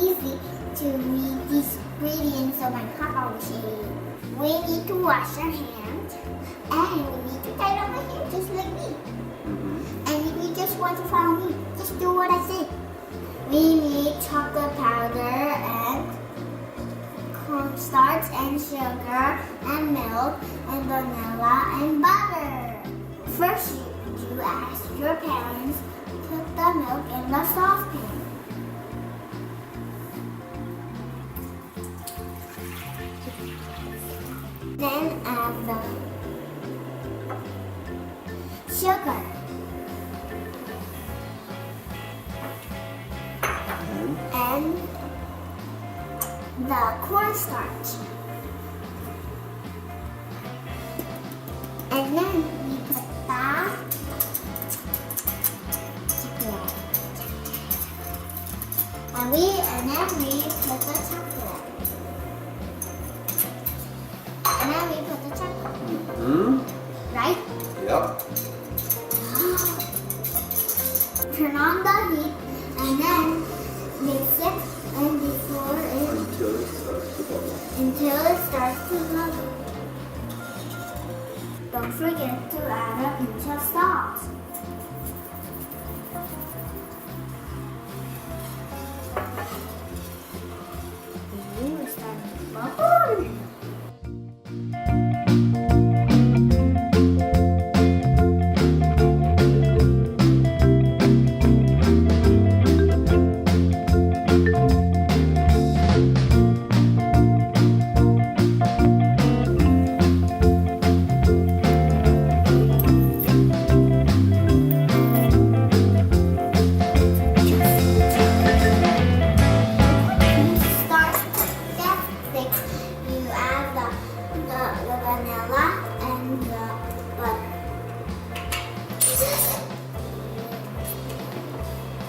easy to read these ingredients so my papa will show you. We need to wash our hands and we need to tie up our hair just like me. And if you just want to follow me, just do what I say. We need chocolate powder and cornstarch and sugar and milk and vanilla and butter. First, you ask your parents to put the milk in the saucepan. Then add the sugar. And the cornstarch. And then we put that together. And then we put the chocolate. And then we put the chocolate. Right? Yep. Turn on the heat and then mix it and before it until it starts to bubble. Don't forget to add a pinch of salt. And we're starting to bubble. Vanilla and the butter.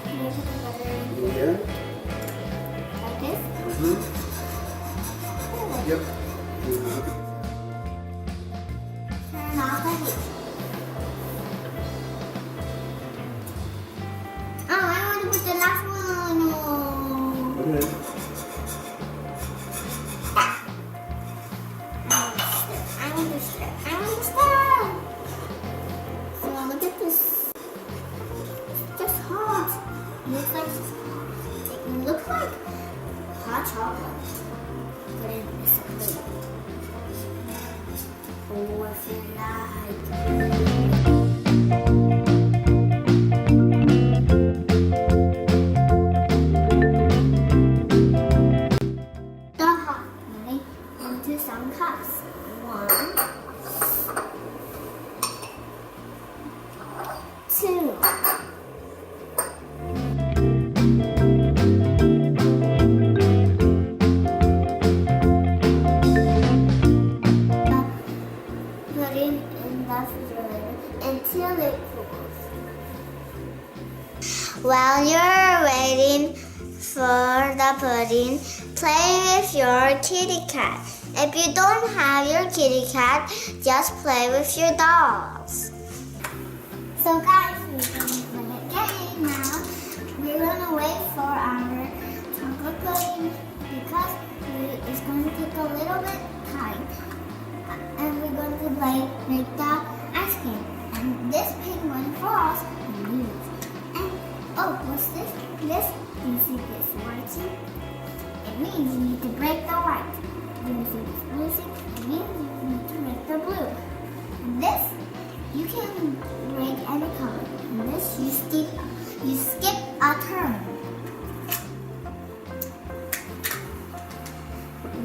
You put the butter in Yeah. like this. Yep. Turn off the heat. Oh, I want to put the last one. Okay. I want to stir. So look at this. It's just hot. It looks like hot chocolate. Put it in this plate. Oh, if you like. The hot honey into some cups. 1, 2. Put it in the refrigerator until it cools. While you're waiting for the pudding, play with your kitty cat. If you don't have your kitty cat, just play with your dolls. So guys, we're going to play a game now. We're going to wait for our chocolate pudding because it's going to take a little bit time. And we're going to make the ice cream. And this pink one falls and leaves. And oh, what's this? This, you see this white thing? It means you need to break the white. You see this blue thing? It means you need to make the blue. And this, you can break any color. And this, you skip a turn.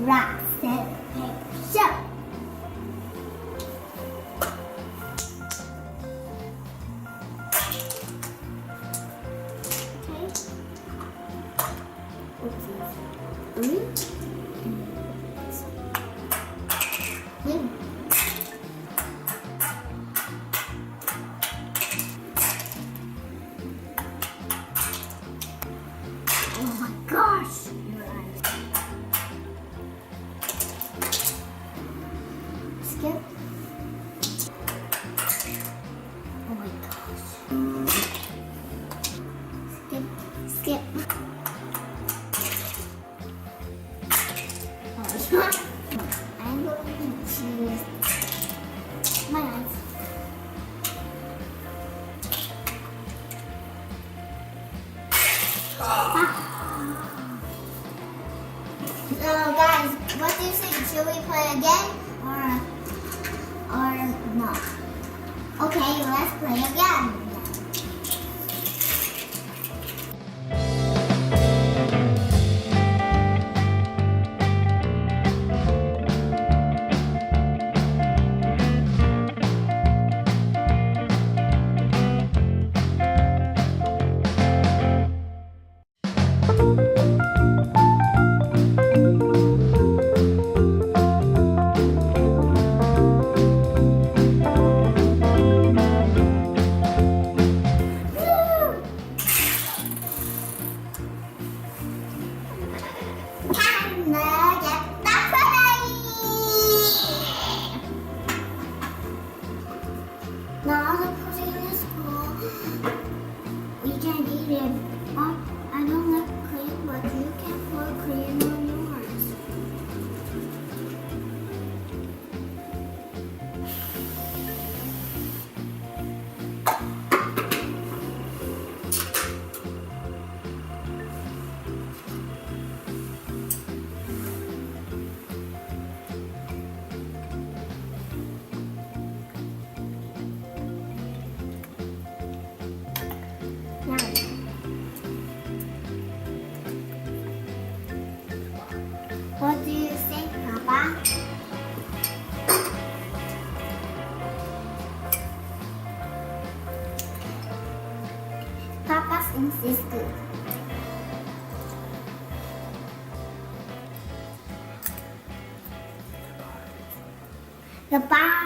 Rock, set, paper, scissors. Oh my gosh! Skip. Oh my gosh. Skip. play again. Now the pudding is full. We can eat it. But I don't like cream, but you can put cream on yours. What do you think, Papa? Papa thinks it's good. The bar